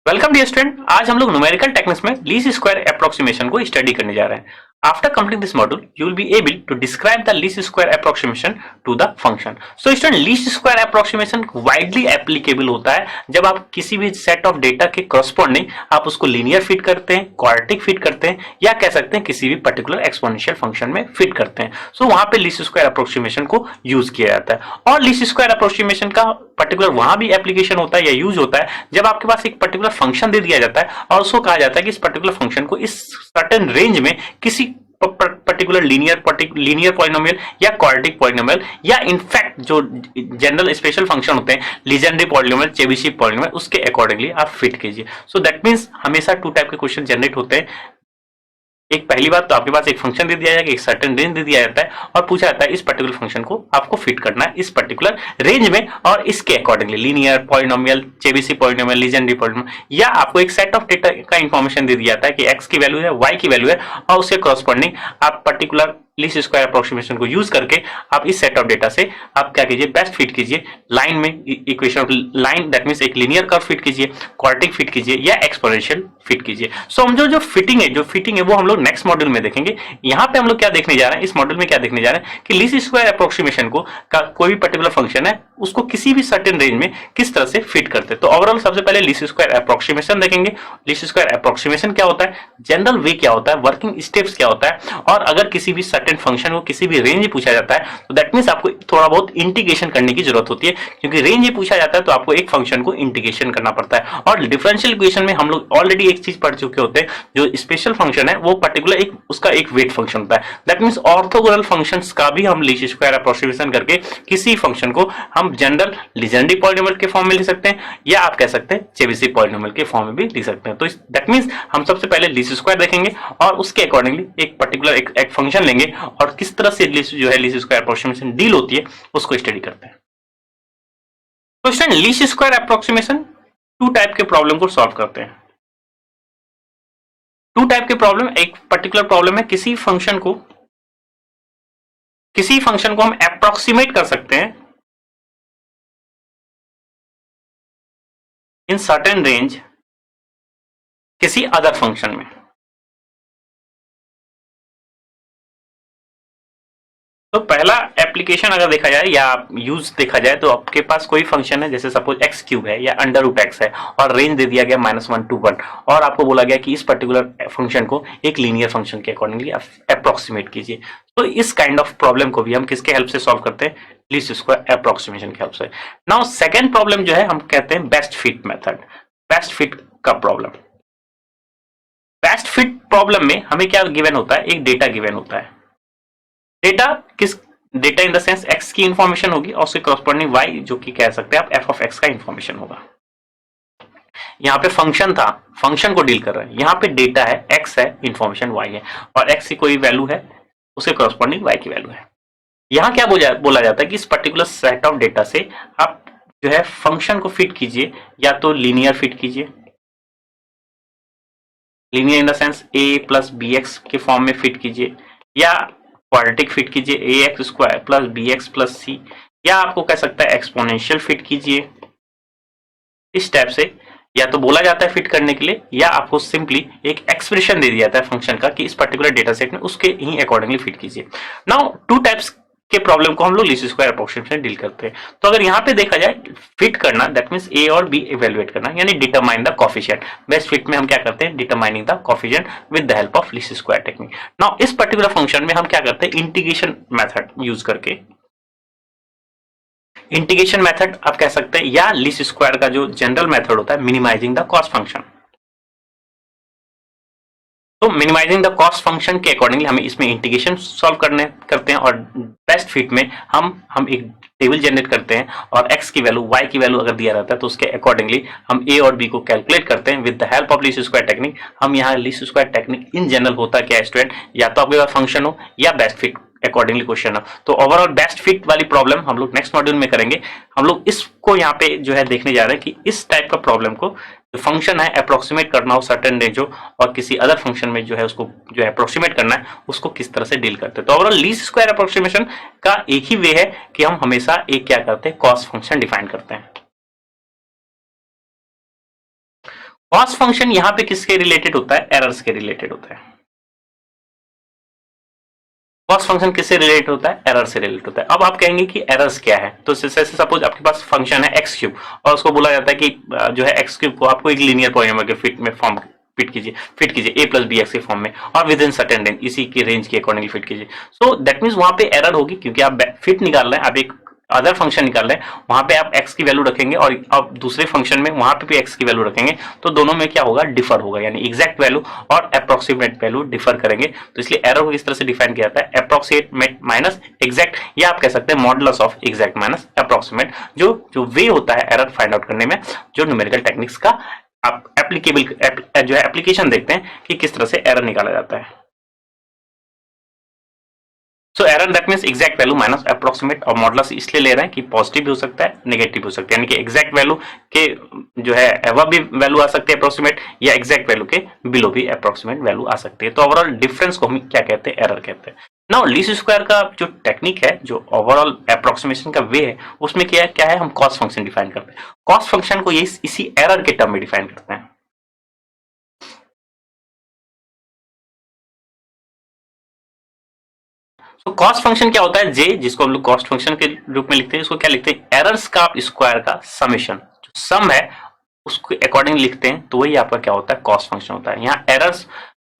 Welcome dear student. आज हम लोग न्यूमेरिकल टेक्निक्स में लीस्ट स्क्वायर अप्रोक्सीमेशन को स्टडी करने जा रहे हैं। After completing this module you will be able to describe the least square approximation to the function. So student, least square approximation widely applicable होता है जब आप किसी भी सेट ऑफ डेटा के करस्पॉन्डिंग आप उसको लीनियर फिट करते हैं, क्वाड्रेटिक फिट करते हैं, या कह सकते हैं किसी भी पर्टिकुलर एक्सपोनेंशियल फंक्शन में फिट करते हैं। सो वहां पे लीस्ट स्क्वायर अप्रोक्सीमेशन को यूज किया जाता है। और लीस्ट स्क्वायर अप्रोक्सीमेशन का पर्टिकुलर वहां भी एप्लीकेशन होता है या यूज होता है जब आपके पास एक पर्टिकुलर फंक्शन दे दिया जाता है और उसको कहा जाता है कि इस पर्टिकुलर फंक्शन को इस सर्टेन रेंज में किसी पर्टिकुलर लीनियर पॉलिनोमियल या क्वाड्रेटिक पॉलिनोमियल या इनफैक्ट जो जनरल स्पेशल फंक्शन होते हैं लीजेंडरी पॉलिनोमियल, चेबीशेव पॉलिनोमियल, उसके अकॉर्डिंगली आप फिट कीजिए। सो दैट मींस हमेशा टू टाइप के क्वेश्चन जनरेट होते हैं। एक पहली बात तो आपके पास एक फंक्शन दे दिया जाएगा, एक सर्टेन रेंज दे दिया जाता है और पूछा जाता है इस पर्टिकुलर फंक्शन को आपको फिट करना है इस पर्टिकुलर रेंज में और इसके accordingly linear polynomial, Chebyshev polynomial, legendary polynomial, या आपको एक सेट ऑफ डेटा का इंफॉर्मेशन दे दिया जाता है कि एक्स की वैल्यू है, वाई की वैल्यू है और उसके कॉरस्पॉन्डिंग आप पर्टिकुलर लीस्ट स्क्वायर अप्रोक्सीमेशन को यूज करके आप इस सेट ऑफ डेटा से आप क्या कीजिए, बेस्ट फिट कीजिए लाइन में, equation of line, that means एक लीनियर कर्व फिट कीजिए, क्वाड्रेटिक फिट कीजिए या एक्सपोनेंशियल फिट कीजिए। सो हम जो फिटिंग है वो हम लोग नेक्स्ट मॉड्यूल में देखेंगे। यहाँ पे हम लोग क्या देखने जा रहे हैं, इस मॉड्यूल में क्या देखने जा रहे हैं कि लीस्ट स्क्वायर अप्रोक्सीमेशन को का कोई भी पर्टिकुलर फंक्शन है उसको किसी भी सर्टेन रेंज में किस तरह से फिट करते हैं। तो ओवरऑल सबसे पहले लीस्ट स्क्वायर अप्रोक्सीमेशन देखेंगे। लीस्ट स्क्वायर अप्रोक्सीमेशन क्या होता है, जनरल वे क्या होता है, वर्किंग स्टेप्स क्या होता है, और अगर किसी भी सर्टेन फंक्शन को किसी भी रेंज पूछा जाता है तो दैट मींस आपको थोड़ा बहुत इंटीग्रेशन करने की जरूरत होती है, क्योंकि रेंज पूछा जाता है तो आपको एक फंक्शन को इंटीग्रेशन करना पड़ता है। और डिफरेंशियल इक्वेशन में हम लोग ऑलरेडी एक चीज पढ़ चुके होते हैं, जो स्पेशल फंक्शन है वो पर्टिकुलर एक उसका एक वेट फंक्शन होता है। दैट मींस ऑर्थोगोनल फंक्शंस का भी हम लीस्ट स्क्वायर अप्रोक्सीमेशन करके किसी फंक्शन को हम जनरल लीजेंडरी पॉलिनोमियल के फॉर्म में लिख सकते हैं या आप कह सकते हैं चेबीशेव पॉलिनोमियल के फॉर्म में भी लिख सकते हैं। तो दैट मींस हम सबसे पहले लीस्ट स्क्वायर देखेंगे और उसके अकॉर्डिंगली एक पर्टिकुलर एक फंक्शन लेंगे और किस तरह से जो है लीस्ट स्क्वायर अप्रोक्सीमेशन डील होती है उसको स्टडी करते हैं। तो student, least square approximation two type के प्रॉब्लम को सॉल्व करते हैं। टू टाइप के प्रॉब्लम, एक पर्टिकुलर प्रॉब्लम है किसी फंक्शन को हम अप्रोक्सीमेट कर सकते हैं इन सर्टेन रेंज किसी अदर फंक्शन में। तो पहला एप्लीकेशन अगर देखा जाए या यूज देखा जाए तो आपके पास कोई फंक्शन है, जैसे सपोज एक्स क्यूब है या अंडर रूट एक्स है और रेंज दे दिया गया -1 to 1 और आपको बोला गया कि इस पर्टिकुलर फंक्शन को एक लीनियर फंक्शन के अकॉर्डिंगली अप्रोक्सीमेट कीजिए। तो इस काइंड ऑफ प्रॉब्लम को भी हम किसके हेल्प से सॉल्व करते हैं, लीस्ट स्क्वायर अप्रोक्सीमेशन के हेल्प से। नाउ सेकेंड प्रॉब्लम जो है हम कहते हैं best fit method, best fit का प्रॉब्लम। बेस्ट फिट प्रॉब्लम में हमें क्या गिवन होता है, एक डेटा गिवन होता है। Data in the sense x की इंफॉर्मेशन होगी और उसके कॉरस्पॉन्डिंग वाई, जो कि कह सकते हैं आप एफ ऑफ एक्स का इंफॉर्मेशन होगा। यहाँ पे फंक्शन था, फंक्शन को डील कर रहा है, यहाँ पे डेटा है, एक्स है, इंफॉर्मेशन वाई है और एक्स की कोई वैल्यू है, उसके कॉरस्पॉन्डिंग वाई की वैल्यू है। यहाँ क्या बोला जाता है कि इस पर्टिकुलर सेट ऑफ डेटा से आप जो है फंक्शन को फिट कीजिए, या तो लीनियर फिट कीजिए, linear in the sense a plus b x के फॉर्म में फिट कीजिए, या क्वाड्रेटिक फिट कीजिए a x square plus b x plus c, या आपको कह सकता है एक्सपोनेंशियल फिट कीजिए इस टाइप से। या तो बोला जाता है फिट करने के लिए, या आपको सिंपली एक एक्सप्रेशन दे दिया जाता है फंक्शन का कि इस पर्टिकुलर डेटा सेट में उसके ही अकॉर्डिंगली फिट कीजिए। नाउ टू टाइप्स के प्रॉब्लम को हम लोग लीस्ट स्क्वायर अप्रोक्सीमेशन डील करते हैं। तो अगर यहाँ पे देखा जाए फिट करना, दैट मींस ए और बी इवेलुएट करना, यानी determine the coefficient. Best fit में हम क्या करते हैं, determining the coefficient with the help of least square technique. Now इस पर्टिकुलर फंक्शन में हम क्या करते हैं, इंटीग्रेशन मेथड यूज करके, इंटीग्रेशन मेथड आप कह सकते हैं, या लीस्ट स्क्वायर का जो जनरल मेथड होता है मिनिमाइजिंग द कॉस्ट फंक्शन। तो मिनिमाइजिंग द कॉस्ट फंक्शन के अकॉर्डिंगली हमें इसमें इंटीग्रेशन सॉल्व करते हैं और बेस्ट फिट में हम एक टेबल जनरेट करते हैं और x की वैल्यू y की वैल्यू अगर दिया रहता है तो उसके अकॉर्डिंगली हम a और b को कैलकुलेट करते हैं with the help of least square technique. हम यहाँ least square technique in general होता क्या है स्टूडेंट, या तो आपके पास फंक्शन हो या बेस्ट फिट अकॉर्डिंगली क्वेश्चन हो। तो ओवरऑल बेस्ट फिट वाली प्रॉब्लम हम लोग नेक्स्ट मॉड्यूल में करेंगे। हम लोग इसको यहाँ पे जो है देखने जा रहे हैं कि इस टाइप का प्रॉब्लम को जो फंक्शन है अप्रोक्सीमेट करना हो सर्टेन रेंज हो और किसी अदर फंक्शन में जो है उसको जो है अप्रोक्सीमेट करना है, उसको किस तरह से डील करते हैं। तो ओवरऑल लीस्ट स्क्वायर अप्रोक्सीमेशन का एक ही वे है कि हम हमेशा एक क्या करते हैं, कॉस्ट फंक्शन डिफाइन करते हैं। कॉस्ट फंक्शन यहाँ पे किसके रिलेटेड होता है? एरर्स के रिलेटेड होता है। कॉस्ट फंक्शन किससे रिलेट होता है? एरर से रिलेट होता है। अब आप कहेंगे कि एरर्स क्या है, तो जैसे सपोज आपके पास फंक्शन है एक्स क्यूब और उसको बोला जाता है कि जो है एक्स क्यूब को आपको एक लीनियर पॉलिनोमियल के फिट में फॉर्म फिट कीजिए ए प्लस बी एक्स के फॉर्म में और विद इन सर्टेन रेंज, इसी की रेंज के अकॉर्डिंगली फिट कीजिए। सो दैट मीन्स वहां पे एरर होगी क्योंकि आप फिट निकाल रहे हैं, आप एक अदर फंक्शन निकाल रहे हैं, वहां पे आप x की वैल्यू रखेंगे और अब दूसरे फंक्शन में वहां पे भी x की वैल्यू रखेंगे, तो दोनों में क्या होगा? डिफर होगा, यानी एग्जैक्ट वैल्यू और अप्रोक्सीमेट वैल्यू डिफर करेंगे। तो इसलिए एरर को इस तरह से डिफाइन किया जाता है, अप्रोक्सीमेट माइनस एग्जैक्ट, या आप कह सकते हैं modulus of exact minus approximate, जो वे होता है एरर फाइंड आउट करने में, जो न्यूमेरिकल टेक्निक्स का आप एप्लीकेबल जो है एप्लीकेशन देखते हैं कि किस तरह से एरर निकाला जाता है। So error that means exact value minus approximate, और मॉडुलस इसलिए ले रहे हैं कि पॉजिटिव भी हो सकता है नेगेटिव भी हो सकता है, यानी कि एग्जैक्ट वैल्यू के जो है अबव भी वैल्यू आ सकती है अप्रोक्सीमेट, या एग्जैक्ट वैल्यू के बिलो भी अप्रोक्सीमेट वैल्यू आ सकती है। तो ओवरऑल डिफरेंस को हम क्या कहते हैं? एरर कहते हैं। नाउ लीस्ट स्क्वायर का जो टेक्निक है, जो ओवरऑल अप्रोक्सीमेशन का वे है, उसमें क्या है हम कॉस्ट फंक्शन डिफाइन करते हैं। कॉस्ट फंक्शन को इसी एरर के टर्म में डिफाइन करते हैं। तो कॉस्ट फंक्शन क्या होता है? जे, जिसको हम लोग कॉस्ट फंक्शन के रूप में लिखते हैं, इसको क्या लिखते हैं? एरर्स का स्क्वायर का समेशन, जो सम है उसको अकॉर्डिंग लिखते हैं, तो वही आपका क्या होता है? कॉस्ट फंक्शन होता है। यहाँ एरर्स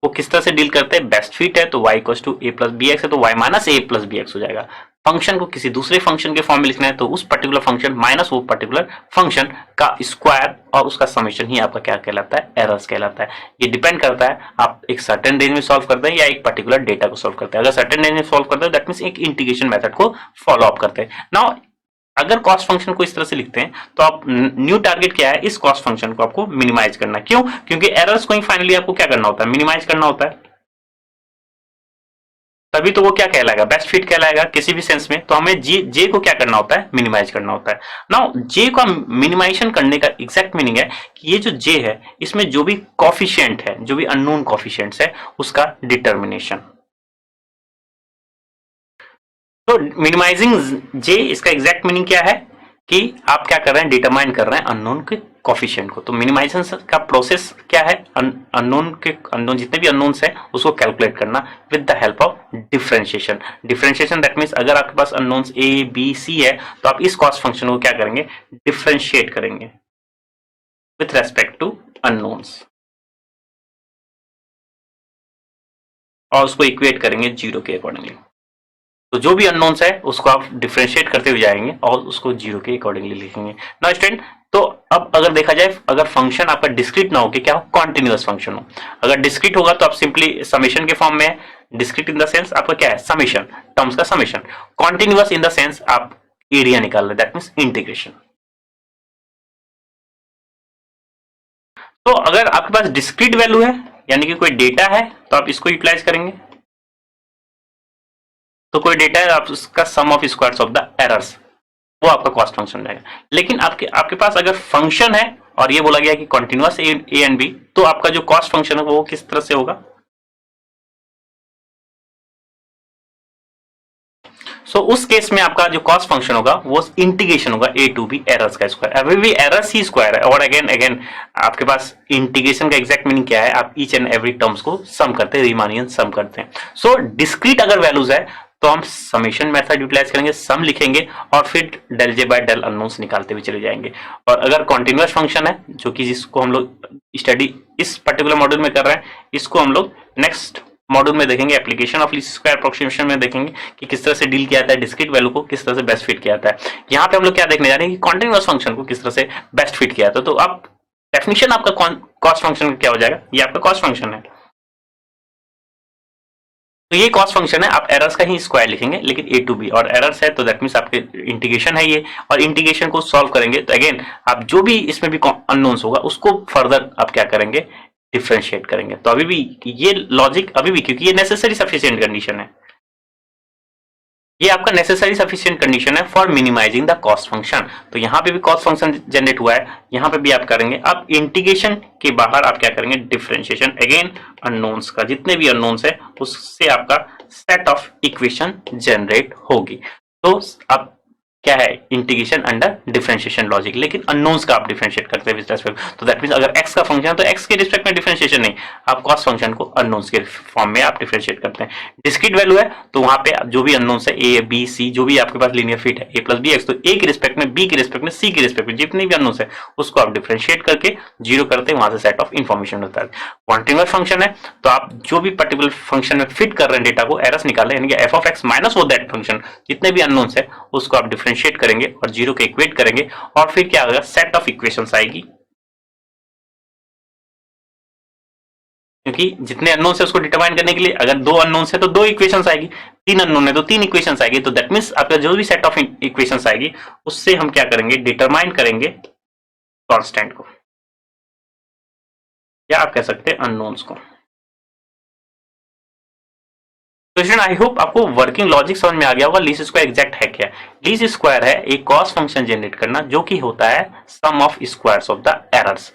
वो किस तरह से डील करते हैं? बेस्ट फिट है तो y equals to a plus b x है तो y minus a plus b x हो जाएगा। फंक्शन को किसी दूसरे फंक्शन के फॉर्म में लिखना है तो उस पर्टिकुलर फंक्शन माइनस वो पर्टिकुलर फंक्शन का स्क्वायर और उसका समेशन ही आपका क्या कहलाता है? एरर्स कहलाता है। ये डिपेंड करता है आप एक सर्टेन रेंज में सॉल्व करते हैं या एक पर्टिकुलर डेटा को सॉल्व करते हैं। अगर सर्टेन रेंज में सॉल्व करते हैं दैट मींस एक इंटीग्रेशन मेथड को फॉलो अप करते हैं। नाउ अगर कॉस्ट फंक्शन को इस तरह से लिखते हैं तो आप न्यू टारगेट क्या है? इस कॉस्ट फंक्शन को आपको मिनिमाइज करना। क्यों? क्योंकि एरर्स को ही फाइनली आपको क्या करना होता है? मिनिमाइज करना होता है, तभी तो वो क्या कहलाएगा? बेस्ट फिट कहलाएगा किसी भी सेंस में। तो हमें जे को क्या करना होता है? मिनिमाइज करना होता है। नाउ जे का मिनिमाइजेशन करने का एग्जैक्ट मीनिंग है कि ये जो जे है इसमें जो भी कॉफिशिएंट है, जो भी अननोन कॉफिशिएंट्स है, उसका डिटर्मिनेशन। तो मिनिमाइजिंग जे, इसका एग्जैक्ट मीनिंग क्या है कि आप क्या कर रहे हैं? डिटरमाइन कर रहे हैं अननोन के कॉफिशिएंट को। तो मिनिमाइजेशन का प्रोसेस क्या है? अननोन जितने भी अननोन्स है उसको कैलकुलेट करना with the help of differentiation. Differentiation that means अगर आपके पास अननोन्स ए बी सी है तो आप इस कॉस्ट फंक्शन को क्या करेंगे? डिफरेंशिएट करेंगे विथ रेस्पेक्ट टू अननोन्स और उसको इक्वेट करेंगे जीरो के अकॉर्डिंगली। तो जो भी अननोन्स है उसको आप डिफरेंशिएट करते हुए जाएंगे और उसको जीरो के अकॉर्डिंगली लिखेंगे। नाउ स्टूडेंट, तो अब अगर देखा जाए, अगर फंक्शन आपका डिस्क्रीट ना हो कि क्या हो? कॉन्टिन्यूअस फंक्शन हो। अगर डिस्क्रीट होगा तो आप सिंपली समेशन के फॉर्म में, डिस्क्रीट इन द सेंस आपका क्या है? समेशन, टर्म्स का summation. Continuous in the sense आप एरिया निकाल रहे, दैट मींस इंटीग्रेशन। तो अगर आपके पास डिस्क्रीट वैल्यू है यानी कि कोई डेटा है तो आप इसको यूटिलाइज करेंगे। तो कोई डेटा है, आप उसका sum of squares of the errors, वो आपका कॉस्ट फंक्शन रहेगा। लेकिन आपके पास अगर फंक्शन है और ये बोला गया कि कॉन्टिन्यूअस ए एंड बी, तो आपका जो कॉस्ट फंक्शन है वो किस तरह से होगा? सो उस केस में आपका जो कॉस्ट फंक्शन होगा वो इंटीग्रेशन होगा ए टू बी एरर्स का स्क्वायर। अभी भी एरर्स ही स्क्वायर है और अगेन आपके पास इंटीग्रेशन का एग्जैक्ट मीनिंग क्या है? आप ईच एंड एवरी टर्म्स को सम करते हैं, रीमानियन सम करते हैं। सो डिस्क्रीट अगर वैल्यूज है तो हम समेशन मेथड यूटिलाइज करेंगे, सम लिखेंगे और फिर del j by del unknowns निकालते हुए चले जाएंगे। और अगर कॉन्टिन्यूअस फंक्शन है, जो कि जिसको हम लोग स्टडी इस पर्टिकुलर मॉड्यूल में कर रहे हैं, इसको हम लोग नेक्स्ट मॉड्यूल में देखेंगे, application of least square approximation में देखेंगे कि किस तरह से डील किया जाता है, डिस्क्रीट वैल्यू को किस तरह से बेस्ट फिट किया जाता है। यहाँ पे हम लोग क्या देखने जा रहे हैं कि कॉन्टिन्यूअस फंक्शन को किस तरह से बेस्ट फिट किया जाता है। तो अब डेफिनेशन आपका कॉस्ट फंक्शन क्या हो जाएगा? ये आपका कॉस्ट फंक्शन है, तो ये कॉस्ट फंक्शन है। आप एरर्स का ही स्क्वायर लिखेंगे लेकिन ए टू बी, और एरर्स है तो दैट मींस आपके इंटीग्रेशन है ये, और इंटीग्रेशन को सॉल्व करेंगे तो अगेन आप जो भी इसमें भी अननोन्स होगा उसको फर्दर आप क्या करेंगे? डिफरेंशिएट करेंगे। तो अभी भी ये लॉजिक अभी भी, क्योंकि ये नेसेसरी सफिशिएंट कंडीशन है, ये आपका नेसेसरी सफिशिएंट कंडीशन है for minimizing the cost function. तो यहाँ पे भी कॉस्ट फंक्शन जनरेट हुआ है, यहाँ पे भी आप करेंगे। अब इंटीग्रेशन के बाहर आप क्या करेंगे? डिफरेंशिएशन, अगेन अननोन्स का, जितने भी अननोन्स है उससे आपका सेट ऑफ इक्वेशन जनरेट होगी। तो अब क्या है, इंटीग्रेशन अंडर डिफरेंशिएशन लॉजिक, लेकिन अननोन्स का आप डिफरेंशिएट करते हैं विद रेस्पेक्ट, तो दैट मींस अगर x का फंक्शन है तो x के रिस्पेक्ट में डिफरेंशिएशन नहीं, आप कॉस फंक्शन को अननोन्स के फॉर्म में आप डिफरेंशिएट करते हैं। डिस्क्रीट वैल्यू है तो वहां पे जो भी अननोन्स है a b c जो भी आपके पास लीनियर फिट है a प्लस bx, तो a के रिस्पेक्ट में, b के रिस्पेक्ट में, c के रिस्पेक्ट में जितने भी अननोन्स है उसको आप डिफरेंशिएट करके जीरो करते हैं, वहां से सेट ऑफ इन्फॉर्मेशन होता है। कॉन्टिन्यूअस फंक्शन है तो आप जो भी पर्टिकुलर फंक्शन में फिट कर रहे हैं डेटा को, एरर्स निकाल रहे हैं, यानी कि f ऑफ x माइनस वो दैट फंक्शन, जितने भी अननोन्स है उसको आप डिफरेंशिएट करेंगे और जीरो के इक्वेट करेंगे, और फिर क्या होगा, सेट ऑफ इक्वेशंस आएगी, क्योंकि जितने अननोन्स है उसको डिटरमाइन करने के लिए अगर दो अननोन्स है तो दो इक्वेशंस आएगी, तीन अननोन है तो तीन इक्वेशंस आएगी, तो दैट मींस आपका जो भी सेट ऑफ इक्वेशंस आएगी उससे हम क्या करेंगे, डिटरमाइन करेंगे कांस्टेंट को, या आप कह सकते हैं अननोन्स को। तो स्टूडेंट आई होप आपको वर्किंग लॉजिक समझ में आ गया होगा। लीस्ट स्क्वायर एग्जैक्ट है क्या? लीस्ट स्क्वायर है एक कॉस फंक्शन जनरेट करना जो कि होता है sum of squares of the errors,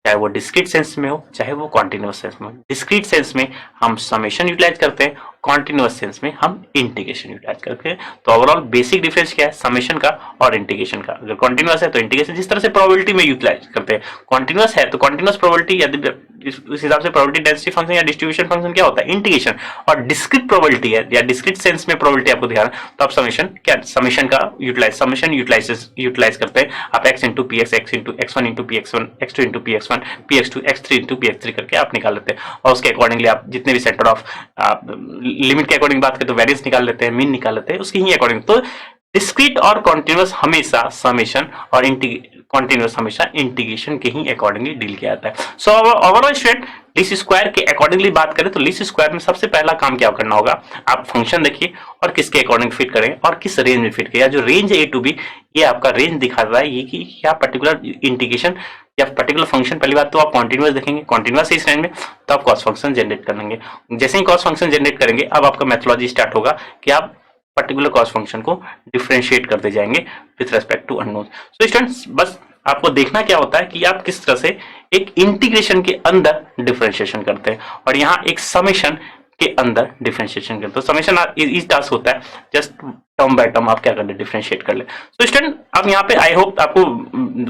चाहे वो डिस्क्रीट सेंस में हो चाहे वो कॉन्टिन्यूअस सेंस में हो। डिस्क्रीट सेंस में हम समेशन यूटिलाइज करते हैं, कॉन्टिन्यूअस सेंस में हम इंटीग्रेशन यूटिलाइज करते हैं। तो ओवरऑल बेसिक डिफरेंस क्या है समेशन का और इंटीग्रेशन का। अगर कॉन्टिन्यूअस है तो इंटीग्रेशन जिस तरह से प्रोबेबिलिटी में यूटिलाइज करते हैं, कॉन्टिन्यूअस है तो कॉन्टिन्यूअस प्रोबेबिलिटी या उस हिसाब से प्रोबेबिलिटी डेंसिटी फंक्शन या डिस्ट्रीब्यूशन फंक्शन क्या होता है, इंटीग्रेशन। और डिस्क्रीट प्रोबेबिलिटी है या डिस्क्रीट सेंस में प्रोबेबिलिटी आपको दिखा रहा है तो आप समेशन क्या, समेशन का समेशन यूटिलाइज करते हैं आप x into p x, x into x1 into p x one, x2 into p x one, p x two, x3 into p x three करके आप निकाल लेते हैं। और उसके अकॉर्डिंगली आप जितने भी सेंटर ऑफ लिमिट के अकॉर्डिंग बात करें तो वेरिएंस निकाल लेते हैं, मीन निकाल लेते हैं उसके ही अकॉर्डिंग। तो डिस्क्रीट और कॉन्टिन्यूअस हमेशा समेशन और कॉन्टिन्यूअस हमेशा इंटीग्रेशन के ही अकॉर्डिंगली डील किया जाता है। So overall student least square के अकॉर्डिंगली बात करें तो लीस्ट स्क्वायर में सबसे पहला काम क्या करना होगा, आप फंक्शन देखिए और किसके अकॉर्डिंग फिट करें और किस रेंज में फिट करें। जो रेंज है ए टू बी, ये आपका रेंज दिखा रहा है ये कि क्या पर्टिकुलर इंटीग्रेशन या पर्टिकुलर फंक्शन। पहली बात तो आप कॉन्टिन्यूअस देखेंगे, कॉन्टिन्यूअस इस रेंज में तो आप कॉस फंक्शन जनरेट कर लेंगे। जैसे ही कॉस फंक्शन जनरेट करेंगे अब आपका मेथोलॉजी स्टार्ट होगा कि आप पर्टिकुलर कॉस फंक्शन को डिफरेंशिएट करते जाएंगे with respect to unknown. So students बस आपको देखना क्या होता है कि आप किस तरह से एक इंटीग्रेशन के अंदर डिफरेंशिएशन करते हैं और यहाँ एक समेशन के अंदर डिफरेंशिएशन करते हैं। समेशन इस टास्क होता है जस्ट टर्म बाय टर्म आप क्या कर ले, डिफरेंशिएट कर ले। तो स्टूडेंट अब यहाँ पे आई होप आपको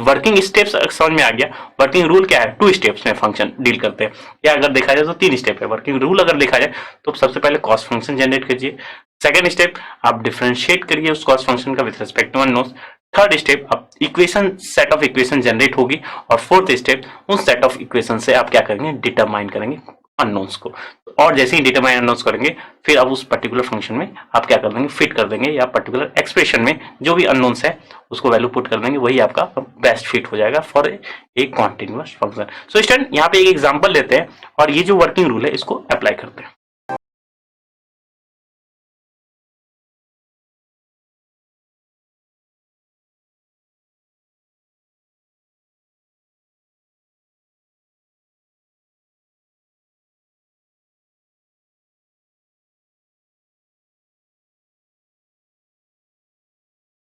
वर्किंग स्टेप्स समझ में आ गया। वर्किंग रूल क्या है, 2 स्टेप्स में फंक्शन डील करते हैं, या अगर देखा जाए तो 3 स्टेप है। वर्किंग रूल अगर देखा जाए तो सबसे पहले कॉस फंक्शन जनरेट कीजिए, सेकेंड स्टेप आप डिफरेंशिएट करिए उस कॉस फंक्शन का with respect to unknown, third step आप equation set of equation generate होगी, और फोर्थ स्टेप उन सेट ऑफ इक्वेशन से आप क्या करेंगे, डिटरमाइन करेंगे अननोन्स को। और जैसे ही डिटरमाइन अननोन्स करेंगे फिर आप उस पर्टिकुलर फंक्शन में आप क्या कर देंगे, फिट कर देंगे, या पर्टिकुलर एक्सप्रेशन में जो भी अननोन्स है उसको वैल्यू पुट कर देंगे, वही आपका बेस्ट फिट हो जाएगा for a continuous function. So student यहाँ पे एक एग्जांपल लेते हैं और ये जो वर्किंग रूल है इसको अप्लाई करते हैं।